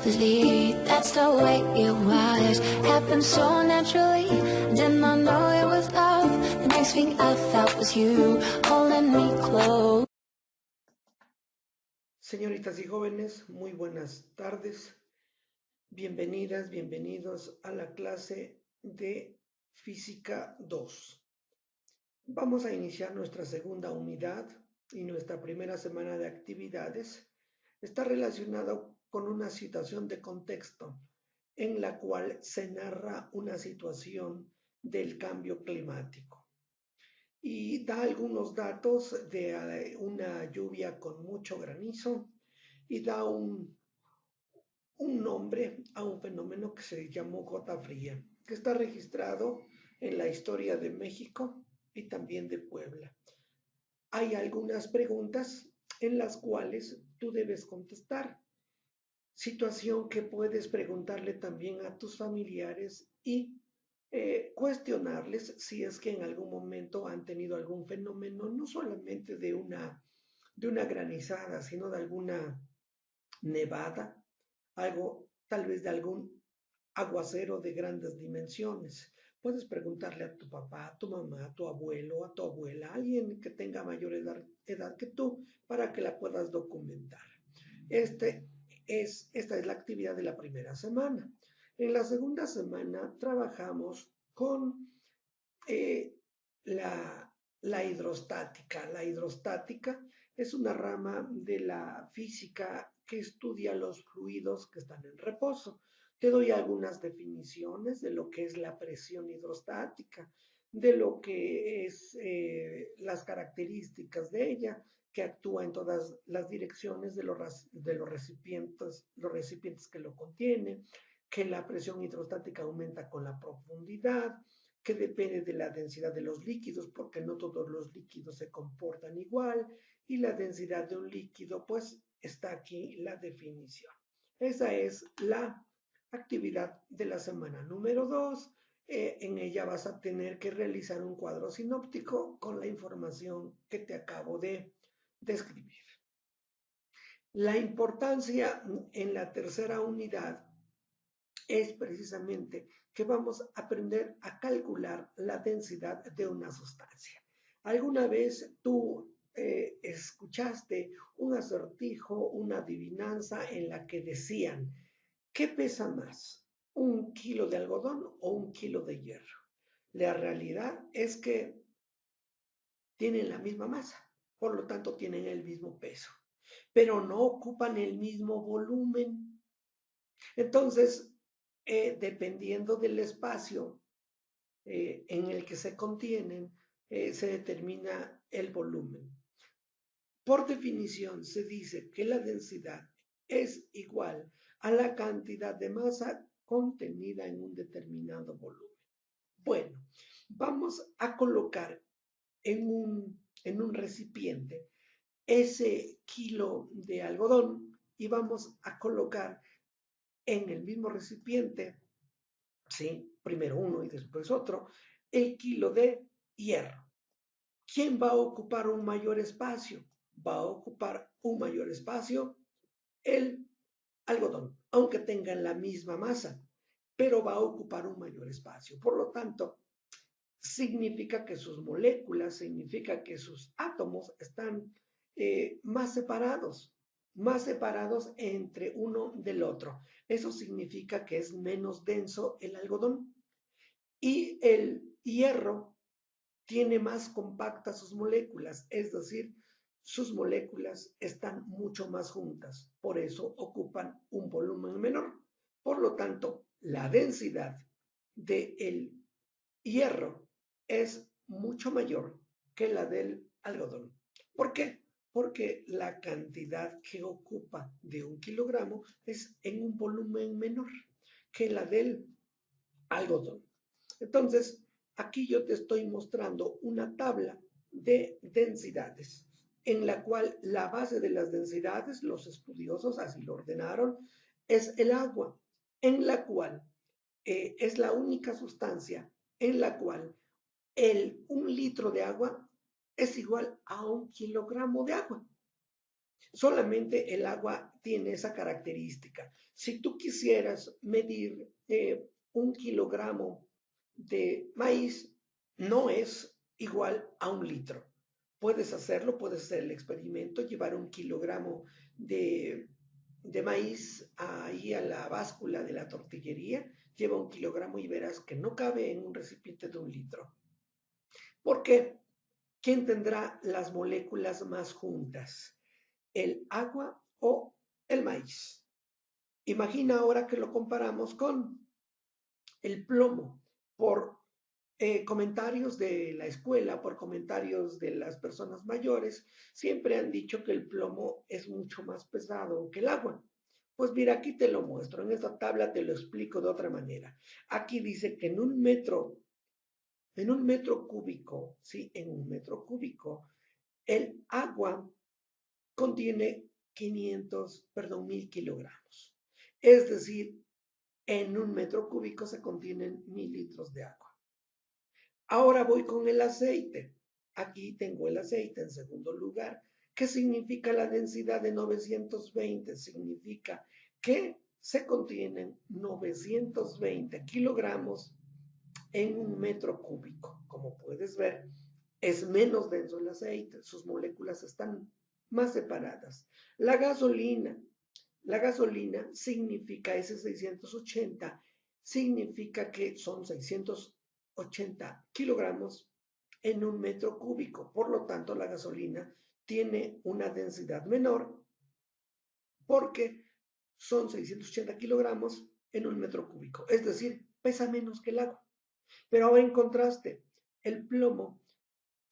believe that's the way it was. Happened so naturally, did not know it was love. The next thing I felt was you holding me close. Señoritas y jóvenes, muy buenas tardes. Bienvenidas, bienvenidos a la clase de Física 2. Vamos a iniciar nuestra segunda unidad y nuestra primera semana de actividades está relacionada con una situación de contexto en la cual se narra una situación del cambio climático y da algunos datos de una lluvia con mucho granizo y da un nombre a un fenómeno que se llamó gota fría, que está registrado en la historia de México y también de Puebla. Hay algunas preguntas en las cuales tú debes contestar, situación que puedes preguntarle también a tus familiares y cuestionarles si es que en algún momento han tenido algún fenómeno, no solamente de una granizada, sino de alguna nevada, algo tal vez de algún aguacero de grandes dimensiones. Puedes preguntarle a tu papá, a tu mamá, a tu abuelo, a tu abuela, a alguien que tenga mayor edad que tú, para que la puedas documentar. Esta es la actividad de la primera semana. En la segunda semana trabajamos con la hidrostática. La hidrostática es una rama de la física que estudia los fluidos que están en reposo. Te doy algunas definiciones de lo que es la presión hidrostática, de lo que es las características de ella, que actúa en todas las direcciones de los recipientes que lo contienen, que la presión hidrostática aumenta con la profundidad, que depende de la densidad de los líquidos, porque no todos los líquidos se comportan igual, y la densidad de un líquido, pues está aquí la definición. Esa es la actividad de la semana número 2. En ella vas a tener que realizar un cuadro sinóptico con la información que te acabo de describir. La importancia en la tercera unidad es precisamente que vamos a aprender a calcular la densidad de una sustancia. ¿Alguna vez tú escuchaste un acertijo, una adivinanza en la que decían, ¿qué pesa más? ¿Un kilo de algodón o un kilo de hierro? La realidad es que tienen la misma masa, por lo tanto tienen el mismo peso, pero no ocupan el mismo volumen. Entonces, dependiendo del espacio en el que se contienen, se determina el volumen. Por definición, se dice que la densidad es igual a la cantidad de masa contenida en un determinado volumen. Bueno, vamos a colocar en un recipiente ese kilo de algodón y vamos a colocar en el mismo recipiente, ¿sí? Primero uno y después otro, el kilo de hierro. ¿Quién va a ocupar un mayor espacio? Va a ocupar un mayor espacio el algodón, aunque tengan la misma masa, pero va a ocupar un mayor espacio. Por lo tanto, significa que sus moléculas, significa que sus átomos están más separados entre uno del otro. Eso significa que es menos denso el algodón y el hierro tiene más compactas sus moléculas, es decir, sus moléculas están mucho más juntas, por eso ocupan un volumen menor. Por lo tanto, la densidad del hierro es mucho mayor que la del algodón. ¿Por qué? Porque la cantidad que ocupa de 1 kilogramo es en un volumen menor que la del algodón. Entonces, aquí yo te estoy mostrando una tabla de densidades, en la cual la base de las densidades, los estudiosos así lo ordenaron, es el agua, en la cual es la única sustancia en la cual 1 litro de agua es igual a 1 kilogramo de agua. Solamente el agua tiene esa característica. Si tú quisieras medir 1 kilogramo de maíz, no es igual a 1 litro. Puedes hacerlo, puedes hacer el experimento, llevar 1 kilogramo de maíz ahí a la báscula de la tortillería, lleva 1 kilogramo y verás que no cabe en un recipiente de 1 litro. ¿Por qué? ¿Quién tendrá las moléculas más juntas? ¿El agua o el maíz? Imagina ahora que lo comparamos con el plomo. Por comentarios de la escuela, por comentarios de las personas mayores, siempre han dicho que el plomo es mucho más pesado que el agua. Pues mira, aquí te lo muestro, en esta tabla te lo explico de otra manera. Aquí dice que en un metro cúbico, ¿sí? En un metro cúbico, el agua contiene 1000 kilogramos. Es decir, en un metro cúbico se contienen 1000 litros de agua. Ahora voy con el aceite. Aquí tengo el aceite en segundo lugar. ¿Qué significa la densidad de 920? Significa que se contienen 920 kilogramos en un metro cúbico. Como puedes ver, es menos denso el aceite, sus moléculas están más separadas. La gasolina significa ese 680, significa que son 680 kilogramos en un metro cúbico. Por lo tanto, la gasolina tiene una densidad menor porque son 680 kilogramos en un metro cúbico. Es decir, pesa menos que el agua. Pero ahora en contraste, el plomo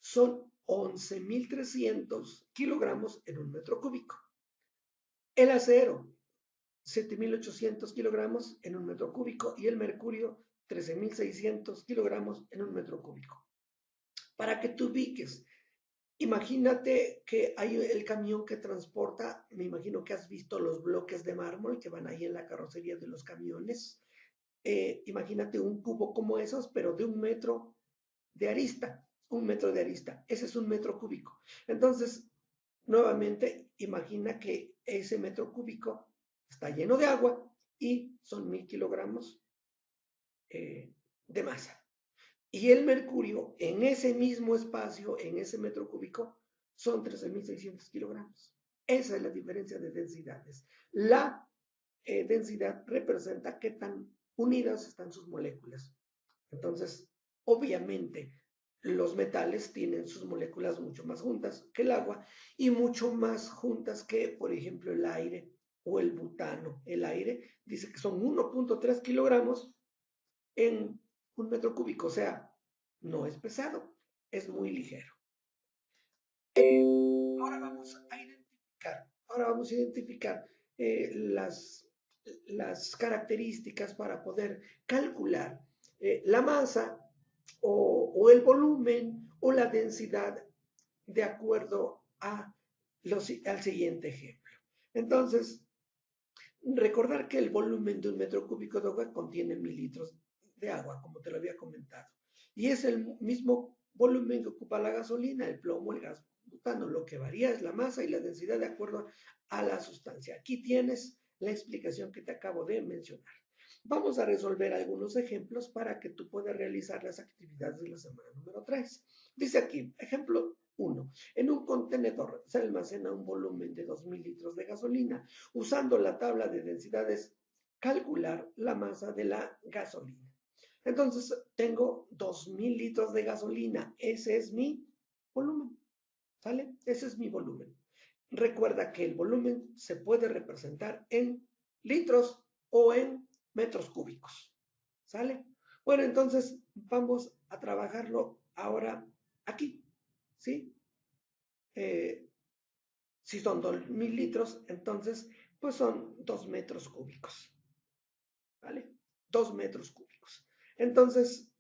son 11.300 kilogramos en un metro cúbico. El acero, 7.800 kilogramos en un metro cúbico y el mercurio, 13.600 kilogramos en un metro cúbico. Para que tú ubiques, imagínate que hay el camión que transporta, me imagino que has visto los bloques de mármol que van ahí en la carrocería de los camiones. Imagínate un cubo como esos, pero de 1 metro de arista, 1 metro de arista. Ese es un metro cúbico. Entonces, nuevamente, imagina que ese metro cúbico está lleno de agua y son 1000 kilogramos de masa. Y el mercurio en ese mismo espacio, en ese metro cúbico, son 13.600 kilogramos. Esa es la diferencia de densidades. La densidad representa qué tan unidas están sus moléculas. Entonces, obviamente, los metales tienen sus moléculas mucho más juntas que el agua y mucho más juntas que, por ejemplo, el aire o el butano. El aire dice que son 1.3 kilogramos en un metro cúbico, o sea, no es pesado, es muy ligero. Ahora vamos a identificar las características para poder calcular la masa o el volumen o la densidad de acuerdo al siguiente ejemplo. Entonces, recordar que el volumen de un metro cúbico de agua contiene 1000 litros de agua, como te lo había comentado. Y es el mismo volumen que ocupa la gasolina, el plomo, el gas butano. Lo que varía es la masa y la densidad de acuerdo a la sustancia. Aquí tienes la explicación que te acabo de mencionar. Vamos a resolver algunos ejemplos para que tú puedas realizar las actividades de la semana número 3. Dice aquí, ejemplo 1. En un contenedor se almacena un volumen de 2000 litros de gasolina. Usando la tabla de densidades, calcular la masa de la gasolina. Entonces, tengo 2000 litros de gasolina. Ese es mi volumen. ¿Sale? Ese es mi volumen. Recuerda que el volumen se puede representar en litros o en metros cúbicos. ¿Sale? Bueno, entonces vamos a trabajarlo ahora aquí. ¿Sí? Si son 2000 litros, entonces pues son 2 metros cúbicos. ¿Vale? 2 metros cúbicos. Entonces,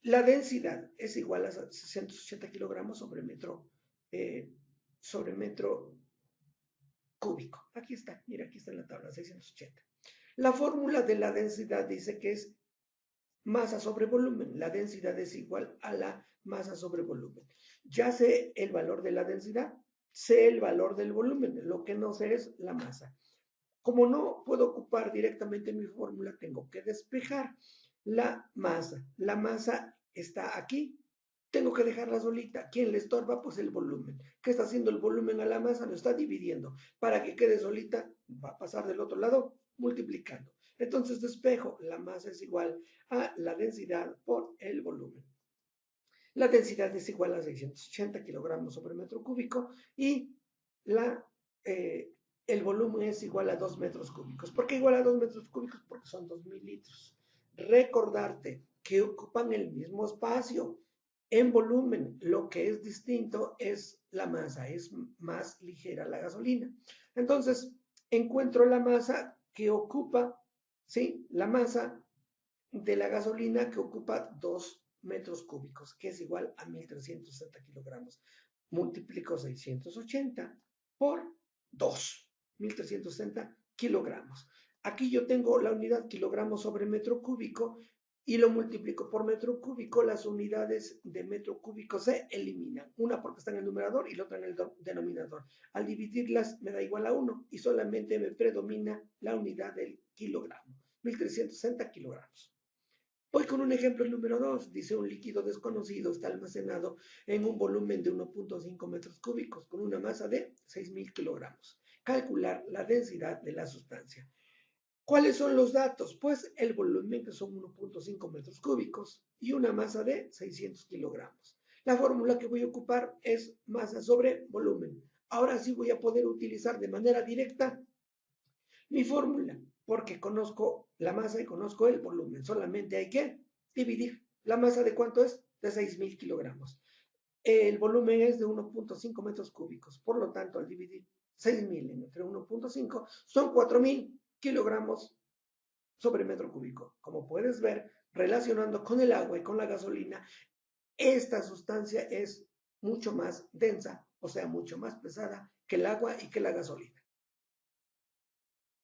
la densidad es igual a 680 kilogramos sobre metro cúbico. Aquí está, mira, aquí está en la tabla, 680. La fórmula de la densidad dice que es masa sobre volumen. La densidad es igual a la masa sobre volumen. Ya sé el valor de la densidad. sé el valor del volumen, lo que no sé es la masa. Como no puedo ocupar directamente mi fórmula, tengo que despejar la masa. La masa está aquí, tengo que dejarla solita. ¿Quién le estorba? Pues el volumen. ¿Qué está haciendo el volumen a la masa? Lo está dividiendo. Para que quede solita, va a pasar del otro lado multiplicando. Entonces despejo, la masa es igual a la densidad por el volumen. La densidad es igual a 680 kilogramos sobre metro cúbico y la, eh, el volumen es igual a 2 metros cúbicos. ¿Por qué igual a 2 metros cúbicos? Porque son 2000 litros. Recordarte que ocupan el mismo espacio en volumen. Lo que es distinto es la masa, es más ligera la gasolina. Entonces, encuentro la masa que ocupa, ¿sí? La masa de la gasolina que ocupa 2 metros cúbicos, que es igual a 1360 kilogramos. Multiplico 680 por 2, 1360 kilogramos. Aquí yo tengo la unidad kilogramos sobre metro cúbico y lo multiplico por metro cúbico. Las unidades de metro cúbico se eliminan, una porque está en el numerador y la otra en el denominador. Al dividirlas me da igual a 1 y solamente me predomina la unidad del kilogramo, 1360 kilogramos. Voy con un ejemplo número 2. Dice un líquido desconocido está almacenado en un volumen de 1.5 metros cúbicos con una masa de 6.000 kilogramos. Calcular la densidad de la sustancia. ¿Cuáles son los datos? Pues el volumen, que son 1.5 metros cúbicos, y una masa de 600 kilogramos. La fórmula que voy a ocupar es masa sobre volumen. Ahora sí voy a poder utilizar de manera directa mi fórmula, porque conozco la masa y conozco el volumen. Solamente hay que dividir. ¿La masa de cuánto es? De 6.000 kilogramos. El volumen es de 1.5 metros cúbicos. Por lo tanto, al dividir 6.000 entre 1.5, son 4.000 kilogramos sobre metro cúbico. Como puedes ver, relacionando con el agua y con la gasolina, esta sustancia es mucho más densa, o sea, mucho más pesada que el agua y que la gasolina.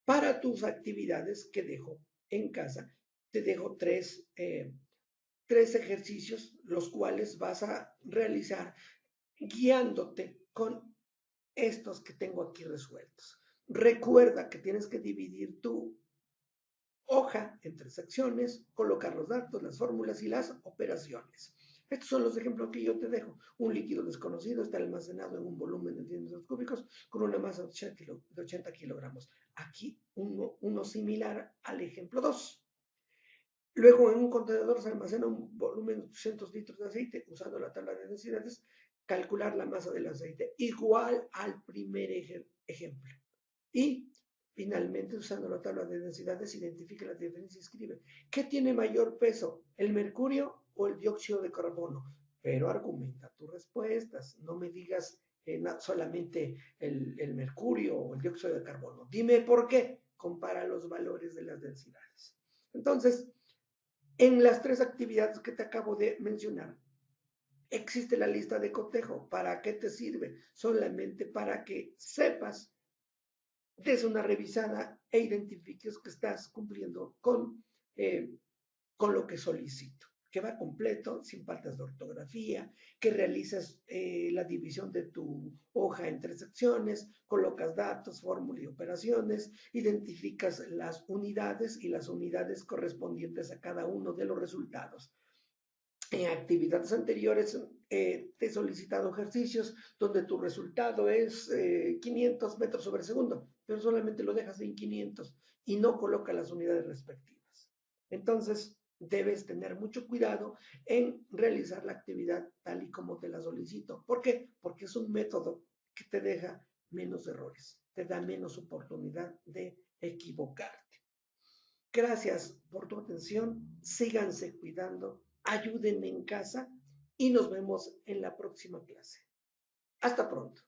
Para tus actividades que dejo en casa, te dejo tres ejercicios, los cuales vas a realizar guiándote con estos que tengo aquí resueltos. Recuerda que tienes que dividir tu hoja entre secciones, colocar los datos, las fórmulas y las operaciones. Estos son los ejemplos que yo te dejo. Un líquido desconocido está almacenado en un volumen de 100 metros cúbicos con una masa de 80 kilogramos. Aquí uno similar al ejemplo 2. Luego en un contenedor se almacena un volumen de 800 litros de aceite. Usando la tabla de densidades, calcular la masa del aceite igual al primer ejemplo. Y finalmente, usando la tabla de densidades, identifica la diferencia y escribe: ¿qué tiene mayor peso, el mercurio o el dióxido de carbono? Pero argumenta tus respuestas, no me digas solamente el mercurio o el dióxido de carbono. Dime por qué. Compara los valores de las densidades. Entonces, en las tres actividades que te acabo de mencionar, existe la lista de cotejo. ¿Para qué te sirve? Solamente para que sepas, des una revisada e identifiques que estás cumpliendo con lo que solicito, que va completo, sin faltas de ortografía, que realizas la división de tu hoja entre secciones, colocas datos, fórmula y operaciones, identificas las unidades y las unidades correspondientes a cada uno de los resultados. En actividades anteriores te he solicitado ejercicios donde tu resultado es 500 metros sobre segundo, pero solamente lo dejas en 500 y no coloca las unidades respectivas. Entonces, debes tener mucho cuidado en realizar la actividad tal y como te la solicito. ¿Por qué? Porque es un método que te deja menos errores, te da menos oportunidad de equivocarte. Gracias por tu atención, síganse cuidando, ayúdenme en casa y nos vemos en la próxima clase. Hasta pronto.